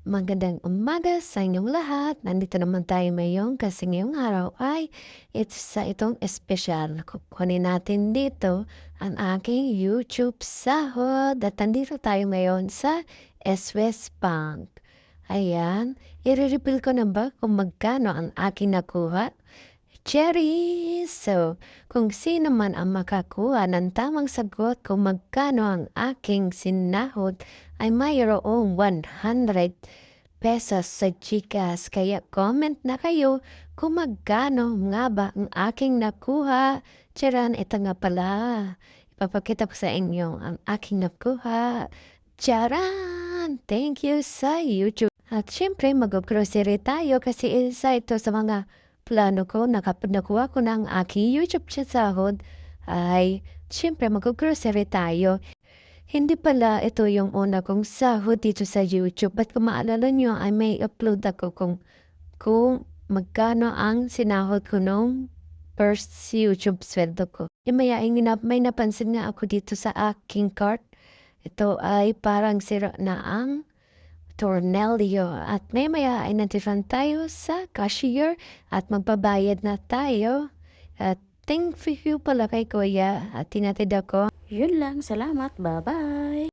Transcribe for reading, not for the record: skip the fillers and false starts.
Magandang umaga sa inyong lahat. Nandito naman tayo ngayon kasi ngayong araw ay itong espesyal. Kukunin natin dito ang aking YouTube sahod at nandito tayo ngayon sa SWS Bank. Ayan, i-reveal ko na ba kung magkano ang aking nakuha? Cherry! So, kung sino man ang makakuha ng tamang sagot kung magkano ang aking sinahod ay mayroong 100 pesos sa GCash. Kaya comment na kayo kung magkano nga ba ang aking nakuha. Tiyaran, ito nga pala. Ipapakita ko sa inyo ang aking nakuha. Tiyaran! Thank you sa YouTube. At syempre, mag-grocery tayo kasi isa ito sa mga plano ko na kapag nakuha ko ng aking YouTube sahod, ay syempre mag-grocery tayo. Hindi pala ito yung una kong sahod dito sa YouTube. At kung maalala nyo, ay may upload ako kung magkano ang sinahod ko nung first YouTube sweldo ko. Yung may napansin nga ako dito sa aking cart. Ito ay parang sira na ang tornilyo. At maya ay natiran tayo sa cashier at magbabayad na tayo. At thank you pala kay Kuya at tinatid ako. Yun lang, salamat, bye-bye!